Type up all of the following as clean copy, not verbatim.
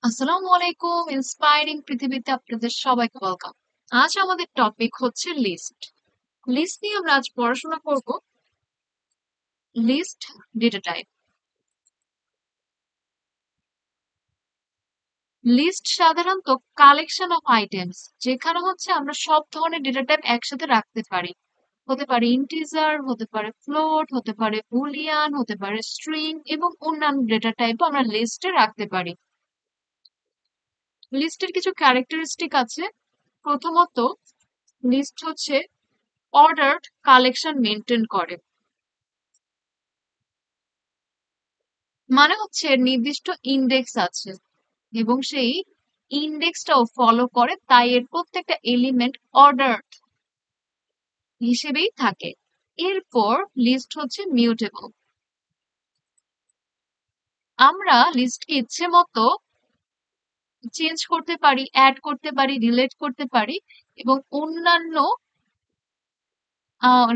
আসসালামু আলাইকুম। ইন্সপায়ারিং পৃথিবীতে আপনাদের সবাইকে ওয়েলকাম। আজ আমাদের টপিক হচ্ছে লিস্ট। লিস্ট নিয়ে আমরা আজ পড়াশোনা করব। List data type. লিস্ট সাধারণত কালেকশন অফ আইটেমস, যেখানে হচ্ছে আমরা সব ধরনের ডেটা টাইপ একসাথে রাখতে পারি। হতে পারে ইন্টিজার, হতে পারে ফ্লোট, হতে পারে বুলিয়ান, হতে পারে স্ট্রিং এবং অন্যান্য ডেটা টাইপও আমরা লিস্টে রাখতে পারি। লিস্টের কিছু ক্যারেক্টারিস্টিক আছে। প্রথমত, লিস্ট হচ্ছে অর্ডার্ড কালেকশন মেনটেন করে। মানে হচ্ছে এর নির্দিষ্ট ইন্ডেক্স আছে এবং সেই ইন্ডেক্সটাও ফলো করে, তাই এর প্রত্যেকটা এলিমেন্ট অর্ডার হিসেবেই থাকে। এরপর লিস্ট হচ্ছে মিউটেবল। আমরা লিস্টকে ইচ্ছে মতো চেঞ্জ করতে পারি, অ্যাড করতে পারি, ডিলিট করতে পারি এবং অন্যান্য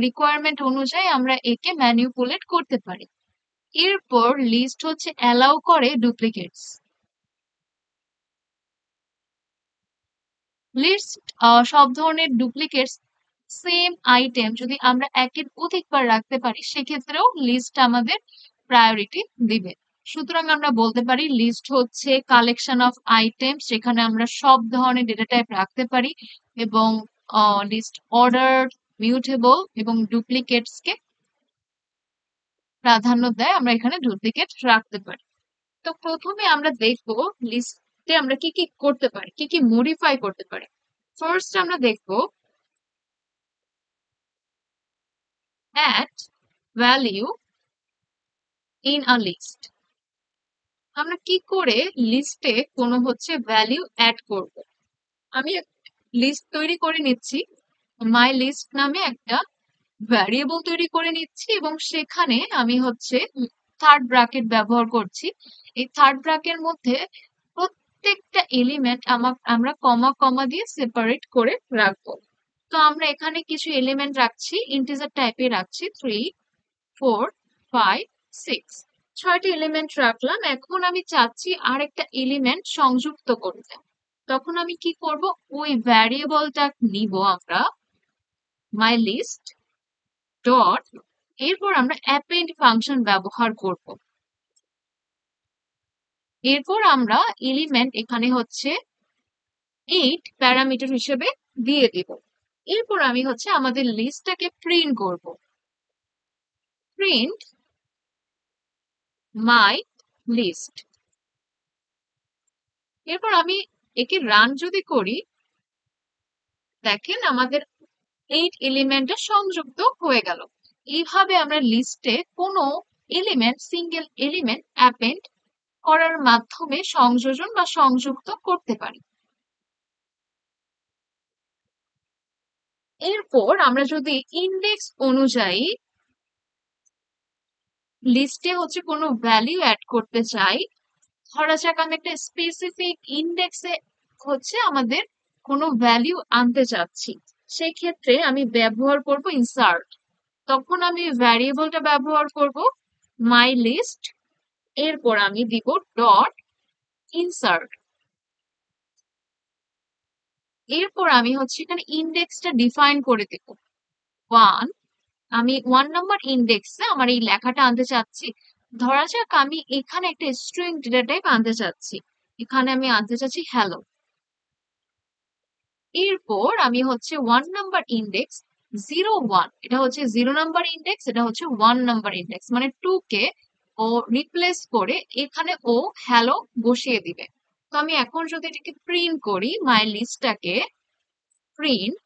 রিকোয়ারমেন্ট অনুযায়ী আমরা একে ম্যানিপুলেট করতে পারি। এরপর লিস্ট হচ্ছে অ্যালাউ করে ডুপ্লিকেটস। লিস্ট সব ধরনের ডুপ্লিকেটস সেম আইটেম যদি আমরা একের অধিকবার রাখতে পারি, সেক্ষেত্রেও লিস্ট আমাদের প্রায়োরিটি দিবে। সুতরাং আমরা বলতে পারি লিস্ট হচ্ছে কালেকশন অফ আইটেম, যেখানে আমরা সব ধরনের ডেটা টাইপ রাখতে পারি এবং লিস্ট অর্ডার, মিউটেবল এবং ডুপ্লিকেটস কে প্রাধান্য দেয়। আমরা এখানে ডুপ্লিকেট রাখতে পারি। তো প্রথমে আমরা দেখবো লিস্টে আমরা কি কি করতে পারি, কি কি মডিফাই করতে পারি। ফার্স্ট আমরা দেখবো add value in a list. আমরা কি করে লিস্টে কোনো হচ্ছে ভ্যালিউ অ্যাড করব। আমি লিস্ট তৈরি করে নিচ্ছি, মাই লিস্ট নামে একটা ভ্যারিয়েবল তৈরি করে নিচ্ছি এবং সেখানে আমি হচ্ছে থার্ড ব্র্যাকেট ব্যবহার করছি। এই থার্ড ব্র্যাকের মধ্যে প্রত্যেকটা এলিমেন্ট আমরা কমা কমা দিয়ে সেপারেট করে রাখবো। তো আমরা এখানে কিছু এলিমেন্ট রাখছি, ইন্টিজার টাইপে রাখছি 3, 4, 5, 6। 6টি এলিমেন্ট রাখলাম। এখন আমি চাচ্ছি আরেকটা এলিমেন্ট সংযুক্ত করতে। তখন আমি কি করব, ওই ভ্যারিয়েবলটা নিব আমরা, মাই লিস্ট ডট, এরপর আমরা অ্যাপেন্ড ফাংশন ব্যবহার করব। এরপর আমরা এলিমেন্ট এখানে হচ্ছে 8 প্যারামিটার হিসেবে দিয়ে দিব। এরপর আমি হচ্ছে আমাদের লিস্টটাকে প্রিন্ট করব। Print my list. এরপর আমি একে রান যদি করি, দেখেন আমাদের 8 এলিমেন্টে সংযুক্ত হয়ে গেল। এইভাবে আমরা লিস্টে কোনো এলিমেন্ট, সিঙ্গেল এলিমেন্ট অ্যাপেন্ড করার মাধ্যমে সংযোজন বা সংযুক্ত করতে পারি। এরপর আমরা যদি ইন্ডেক্স অনুযায়ী লিস্টে হচ্ছে কোনো ভ্যালিউ অ্যাড করতে চাই, ধরা যাক আমি একটা স্পেসিফিক ইন্ডেক্সে হচ্ছে আমাদের কোনো ভ্যালিউ আনতে চাচ্ছি, সেই ক্ষেত্রে আমি ব্যবহার করব ইনসার্ট। তখন আমি ভ্যারিয়েবলটা ব্যবহার করব মাই লিস্ট, এরপর আমি দিব ডট ইনসার্ট। এরপর আমি হচ্ছে এখানে ইন্ডেক্সটা ডিফাইন করে দেব 1। আমি 1 নম্বর ইন্ডেক্সে আমার এই লেখাটা আনতে চাচ্ছি। ধরা যাক আমি এখানে একটা স্ট্রিং ডেটা টাইপ আনতে চাচ্ছি, এখানে আমি আনতে চাচ্ছি হ্যালো। এরপর আমি হচ্ছে 1 নম্বর ইন্ডেক্স 0, 1, এটা হচ্ছে 0 নম্বর ইন্ডেক্স, এটা হচ্ছে 1 নম্বর ইন্ডেক্স, মানে 2 কে ও রিপ্লেস করে এখানে ও হ্যালো বসিয়ে দিবে। তো আমি এখন যদি এটাকে প্রিন্ট করি, মাই লিস্টটাকে প্রিন্ট,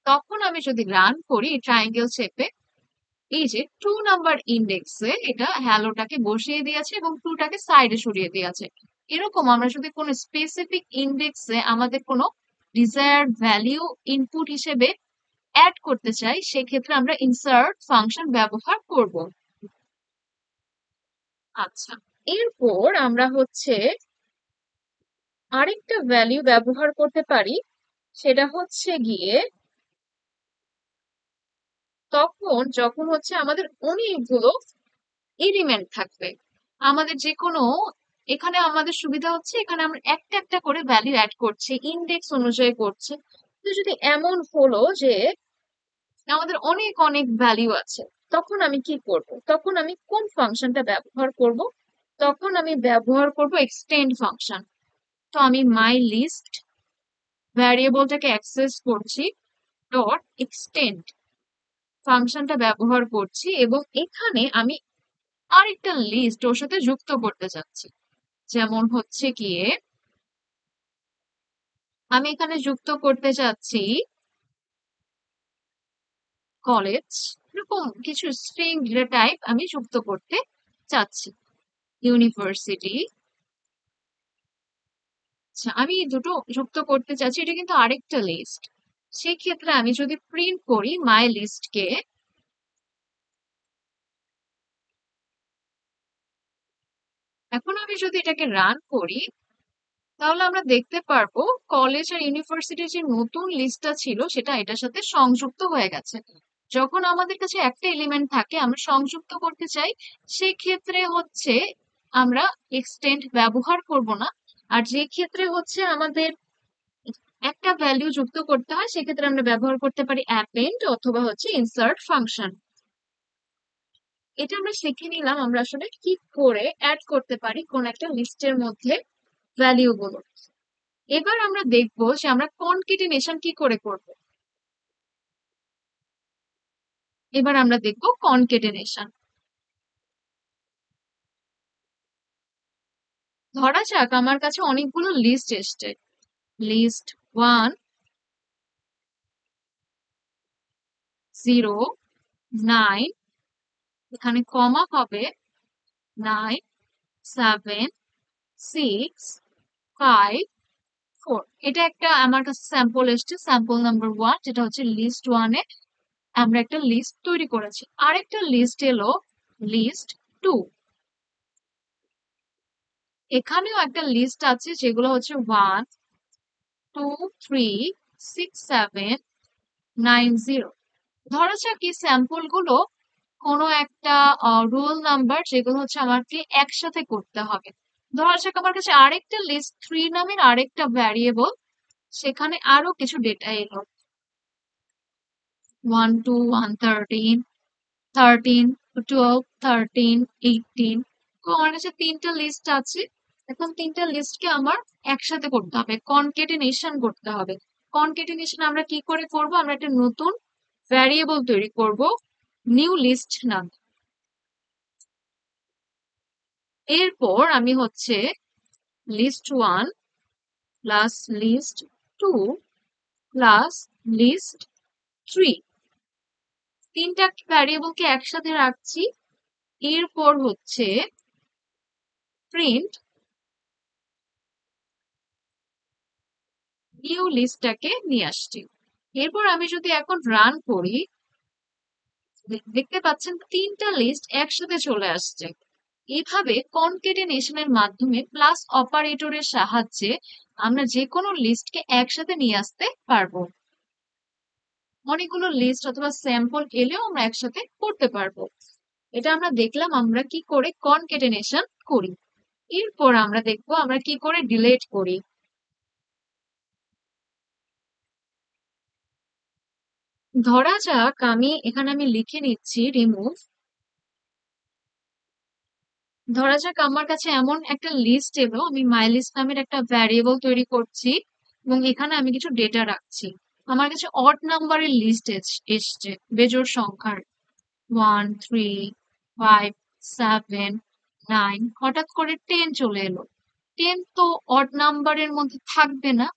তখন আমি যদি রান করি ট্রায়াঙ্গেল শেপে, এই যে 2 নম্বর ইন্ডেক্সে এটা হ্যালোটাকে বসিয়ে দিয়েছে এবং 2টাকে সাইডে সরিয়ে দিয়েছে। এরকম আমরা যদি কোনো স্পেসিফিক ইন্ডেক্সে আমাদের কোনো ডিজায়ার্ড ভ্যালিউ ইনপুট হিসেবে অ্যাড করতে চাই, সেক্ষেত্রে আমরা ইনসার্ট ফাংশন ব্যবহার করব। আচ্ছা, এরপর আমরা হচ্ছে আরেকটা ভ্যালিউ ব্যবহার করতে পারি, সেটা হচ্ছে গিয়ে তখন যখন হচ্ছে আমাদের অনেকগুলো এলিমেন্ট থাকবে, আমাদের যে কোনো, এখানে আমাদের সুবিধা হচ্ছে এখানে আমরা একটা একটা করে ভ্যালু অ্যাড করছি, ইন্ডেক্স অনুযায়ী করছি। তো যদি এমন হলো যে আমাদের অনেক অনেক ভ্যালু আছে, তখন আমি কি করব? তখন আমি কোন ফাংশনটা ব্যবহার করব? তখন আমি ব্যবহার করব এক্সটেন্ড ফাংশন। তো আমি মাই লিস্ট ভ্যারিয়েবলটাকে অ্যাক্সেস করছি, ডট এক্সটেন্ড ফাংশনটা ব্যবহার করছি, এবং এখানে আমি আরেকটা লিস্ট ওর সাথে যুক্ত করতে চাচ্ছি। যেমন হচ্ছে গিয়ে আমি এখানে যুক্ত করতে চাচ্ছি কলেজ, এরকম কিছু স্ট্রিং ডেটা টাইপ আমি যুক্ত করতে চাচ্ছি। ইউনিভার্সিটি, আচ্ছা আমি দুটো যুক্ত করতে চাচ্ছি, এটা কিন্তু আরেকটা লিস্ট। সেক্ষেত্রে আমি যদি প্রিন্ট করি মাই লিস্টকে, এখন আমি যদি এটাকে রান করি, তাহলে আমরা দেখতে পারবো কলেজ আর ইউনিভার্সিটির যে নতুন লিস্টটা ছিল সেটা এটার সাথে সংযুক্ত হয়ে গেছে। যখন আমাদের কাছে একটা এলিমেন্ট থাকে আমরা সংযুক্ত করতে চাই, সেক্ষেত্রে হচ্ছে আমরা এক্সটেন্ড ব্যবহার করব না। আর যে ক্ষেত্রে হচ্ছে আমাদের একটা ভ্যালু যুক্ত করতে হয়, সেক্ষেত্রে আমরা ব্যবহার করতে পারি অ্যাপেন্ড অথবা হচ্ছে ইনসার্ট ফাংশন। এটা আমরা শিখে নিলাম আমরা আসলে কি করে অ্যাড করতে পারি কোন একটা লিস্টের মধ্যে ভ্যালু গুলো। এবার আমরা দেখবো যে আমরা কনকেটিনেশন কি করে করব। এবার আমরা দেখবো কনকেটিনেশন। ধরা যাক আমার কাছে অনেকগুলো লিস্ট এসছে, লিস্ট 1, 0, 9, এখানে কমা হবে 9, 7, 6, 5, 4। এটা একটা আমার কাছে স্যাম্পল এসছে, স্যাম্পল নাম্বার 1, যেটা হচ্ছে লিস্ট 1 এ আমরা একটা লিস্ট তৈরি করেছি। আরেকটা লিস্ট এলো লিস্ট 2, এখানেও একটা লিস্ট আছে যেগুলো হচ্ছে 1, 2, 3, 6, 7, 9, 0। ধরা যাক এই স্যাম্পল গুলো কোনো একটা রোল নাম্বার যেগুলো হচ্ছে আমাকে একসাথে করতে হবে। ধরা যাক আমার কাছে আরেকটা লিস্ট 3 নামের আরেকটা ভ্যারিয়েবল, সেখানে আরো কিছু ডেটা এলো, 1, 2, 1, 13, 13, 12, 13, 18। তো আমার কাছে তিনটা লিস্ট আছে। এখন তিনটা লিস্টকে আমার একসাথে করতে হবে, কনকেটিনেশন করতে হবে। কনকেটিনেশন আমরা কি করে করব? আমরা একটা নতুন ভ্যারিয়েবল তৈরি করব নিউ লিস্ট নাম। এরপর আমি হচ্ছে list 1 plus list 2 plus list 3, তিনটা ভ্যারিয়েবলকে একসাথে রাখছি। এরপর হচ্ছে প্রিন্ট নিউ লিস্টটাকে নিয়ে আসছি। এরপর আমি যদি এখন রান করি, দেখতে পাচ্ছেন তিনটা লিস্ট একসাথে চলে আসছে। এভাবে কনকেটিনেশনের মাধ্যমে প্লাস অপারেটরের সাহায্যে আমরা যে কোনো লিস্টকে একসাথে নিয়ে আসতে পারবো। অনেকগুলো লিস্ট অথবা স্যাম্পল এলেও আমরা একসাথে করতে পারবো। এটা আমরা দেখলাম আমরা কি করে কনকেটিনেশন করি। এরপর আমরা দেখবো আমরা কি করে ডিলিট করি। ধরা যাক এখানে আমি লিখে নিচ্ছি রিমুভ। ধরা যাক আমার কাছে এমন একটা লিস্ট এলো, আমি মাই লিস্ট নামের একটা ভ্যারিয়েবল তৈরি করছি এবং এখানে আমি কিছু ডেটা রাখছি। আমার কাছে অড নাম্বারের লিস্ট এসছে, বেজোড় সংখ্যার, 1, 3, 5, 7, 9, হঠাৎ করে 10 চলে এলো। 10 তো অড নাম্বারের মধ্যে থাকবে না,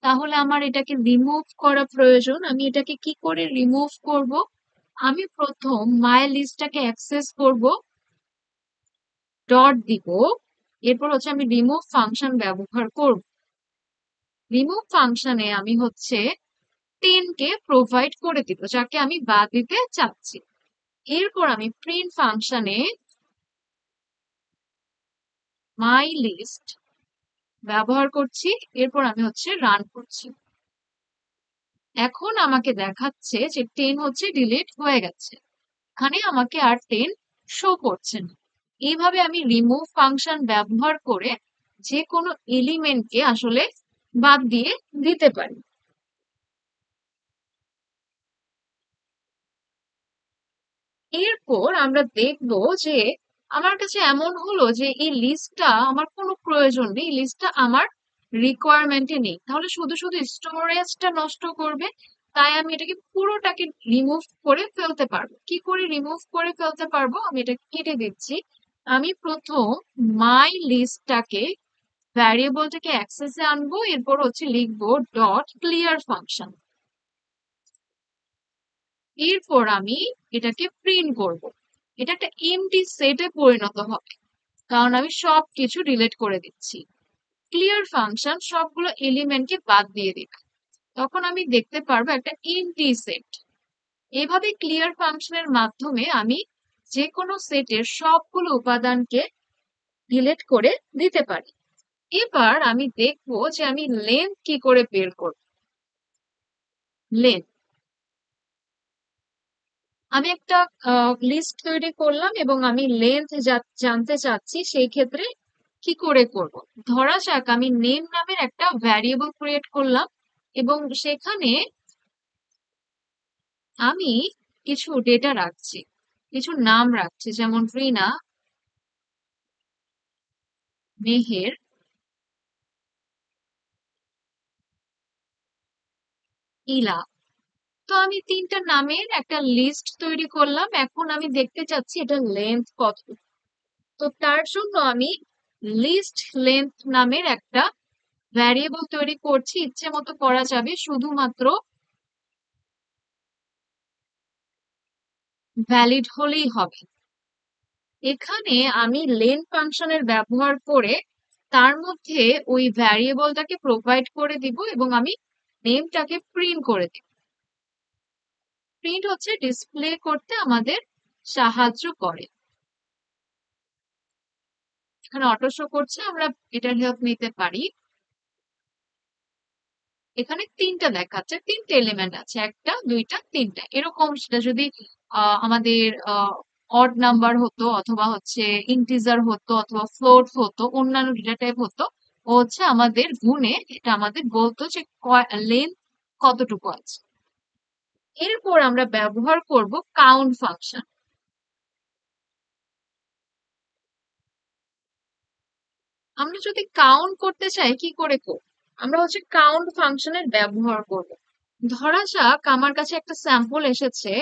তাহলে আমার এটাকে রিমুভ করা প্রয়োজন। আমি এটাকে কি করে রিমুভ করব? আমি প্রথম মাই লিস্টটাকে অ্যাক্সেস করব, ডট দিব, এরপর হচ্ছে আমি রিমুভ ফাংশন ব্যবহার করব। রিমুভ ফাংশনে আমি হচ্ছে 10 কে প্রোভাইড করে দিব, যাকে আমি বাদ দিতে চাচ্ছি। এরপর আমি প্রিন্ট ফাংশনে মাই লিস্ট ব্যবহার করছি, এরপর আমি হচ্ছে রান করছি। এখন আমাকে দেখাচ্ছে যে 10 হচ্ছে ডিলিট হয়ে গেছে, এখানে আমাকে আর 10 শো করছে না। এইভাবে আমি রিমুভ ফাংশন ব্যবহার করে যে কোনো এলিমেন্টকে আসলে বাদ দিয়ে দিতে পারি। এরপর আমরা দেখব যে আমার কাছে এমন হলো যে এই লিস্টটা আমার কোনো প্রয়োজন নেই, লিস্টটা আমার রিকোয়ারমেন্টে নেই, তাহলে শুধু শুধু স্টোরেজটা নষ্ট করবে। তাই আমি এটাকে পুরোটাকে রিমুভ করে ফেলতে পারবো। কি করে রিমুভ করে ফেলতে পারবো, আমি এটা কেটে দিচ্ছি। আমি প্রথম মাই লিস্টটাকে ভ্যারিয়েবলটাকে অ্যাক্সেসে আনবো, এরপর হচ্ছে লিখবো ডট ক্লিয়ার ফাংশন। এরপর আমি এটাকে প্রিন্ট করব। এটা একটা এমটি সেটে পরিণত হবে, কারণ আমি সবকিছু ডিলিট করে দিচ্ছি। ক্লিয়ার ফাংশন সবগুলো এলিমেন্টকে বাদ দিয়ে দিবে, তখন আমি দেখতে পারবো একটা এমটি সেট। এভাবে ক্লিয়ার ফাংশনের মাধ্যমে আমি যে কোনো সেটের সবগুলো উপাদানকে ডিলিট করে দিতে পারি। এবার আমি দেখবো যে আমি লেন্থ কি করে বের করব। লেন্থ, আমি একটা লিস্ট তৈরি করলাম এবং আমি লেন্থ জানতে চাচ্ছি, সেই ক্ষেত্রে কি করে করব। ধরা যাক আমি নেম নামের একটা ভ্যারিয়েবল ক্রিয়েট করলাম এবং সেখানে আমি কিছু ডেটা রাখছি, কিছু নাম রাখছি, যেমন রিনা, মেহের, ইলা। তো আমি তিনটা নামের একটা লিস্ট তৈরি করলাম, এখন আমি দেখতে চাচ্ছি এটা লেন্থ কত। তো তার জন্য আমি লিস্ট লেন্থ নামের একটা ভ্যারিয়েবল তৈরি করছি। ইচ্ছে মতো করা যাবে, শুধুমাত্র ভ্যালিড হলেই হবে। এখানে আমি লেন ফাংশনের ব্যবহার করে তার মধ্যে ওই ভ্যারিয়েবলটাকে প্রোভাইড করে দিব এবং আমি নেমটাকে প্রিন্ট করে দিব। প্রিন্ট হচ্ছে ডিসপ্লে করতে আমাদের সাহায্য করে। এখানে অটো শো করছে, আমরা এটার হেল্প নিতে পারি। এখানে তিনটা দেখাচ্ছে, তিনটে এলিমেন্ট আছে, একটা দুইটা তিনটা এরকম। সেটা যদি আমাদের অড নাম্বার হতো, অথবা হচ্ছে ইন্টিজার হতো, অথবা ফ্লোট হতো, অন্যান্য ডেটা টাইপ হতো, ও হচ্ছে আমাদের গুণে এটা আমাদের বলতো যে লেন্থ কতটুকু আছে। এরপর আমরা ব্যবহার করব কাউন্ট ফাংশন। আমরা যদি কাউন্ট করতে চাই কি করে করব, আমরা হচ্ছে কাউন্ট ফাংশনের ব্যবহার করব। ধরা যাক আমার কাছে একটা স্যাম্পল এসেছে,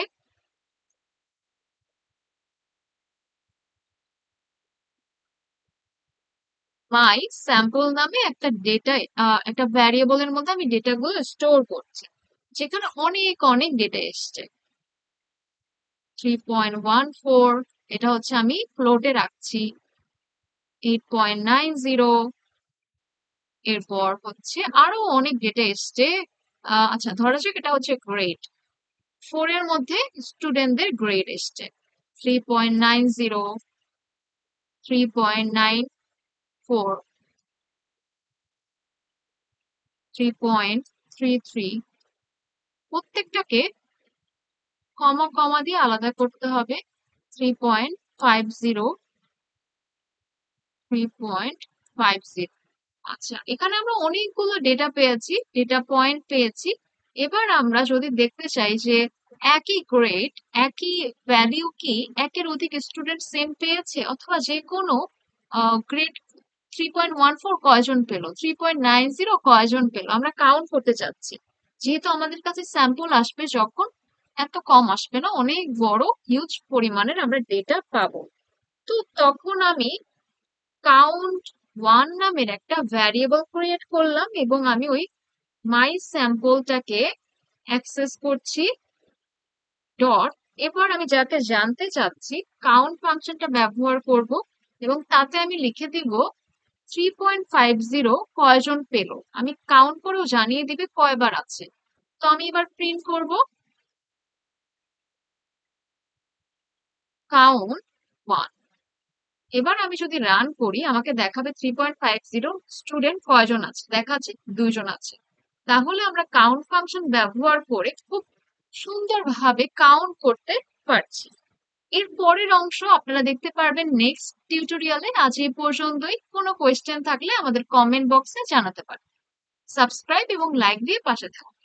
মাই স্যাম্পল নামে একটা ডেটা, একটা ভ্যারিয়েবলের মধ্যে আমি ডেটাগুলো স্টোর করছি, যেখানে অনেক অনেক ডেটা এসছে। 3.14, এটা হচ্ছে আমি ফ্লোটে রাখছি। 8.90, এরপর হচ্ছে আরো অনেক ডেটা এসছে। আচ্ছা, ধরা যাক এটা হচ্ছে গ্রেড, 4 এর মধ্যে স্টুডেন্টদের গ্রেড এসছে 3.90, 3.94, 3.33। প্রত্যেকটাকে কমা কমা দিয়ে আলাদা করতে হবে। 3.50, 3.50। আচ্ছা, এখানে আমরা অনেকগুলো ডেটা পেয়েছি, ডেটা পয়েন্ট পেয়েছি। এবার আমরা যদি দেখতে চাই যে একই গ্রেড, একই ভ্যালিউ কি একের অধিক স্টুডেন্ট সেম পেয়েছে, অথবা যে কোনো গ্রেড 3.14 কয়জন পেলো, 3.90 কয়জন পেলো, আমরা কাউন্ট করতে চাচ্ছি। যেহেতু আমাদের কাছে স্যাম্পল আসবে যখন, এত কম আসবে না, অনেক বড় হিউজ পরিমাণের আমরা ডেটা পাবো। তো তখন আমি কাউন্ট ওয়ান নামের একটা ভ্যারিয়েবল ক্রিয়েট করলাম এবং আমি ওই মাই স্যাম্পলটাকে অ্যাক্সেস করছি ডট। এবার আমি যাকে জানতে চাচ্ছি কাউন্ট ফাংশনটা ব্যবহার করব এবং তাতে আমি লিখে দিব 3.50 কয়জন পেলো, আমি কাউন্ট করেও জানিয়ে দিবে কয়বার আছে। তো আমি এবার প্রিন্ট করব কাউন্ট ওয়ান। এবার আমি যদি রান করি আমাকে দেখাবে 3.50 স্টুডেন্ট কয়জন আছে, দেখাচ্ছে দুইজন আছে। তাহলে আমরা কাউন্ট ফাংশন ব্যবহার করে খুব সুন্দরভাবে কাউন্ট করতে পারছি। এর পরের অংশ আপনারা দেখতে পারবেন নেক্সট টিউটোরিয়ালে। আজ এই পর্যন্তই। কোনো কোয়েশ্চেন থাকলে আমাদের কমেন্ট বক্সে জানাতে পারেন। সাবস্ক্রাইব এবং লাইক দিয়ে পাশে থাকুন।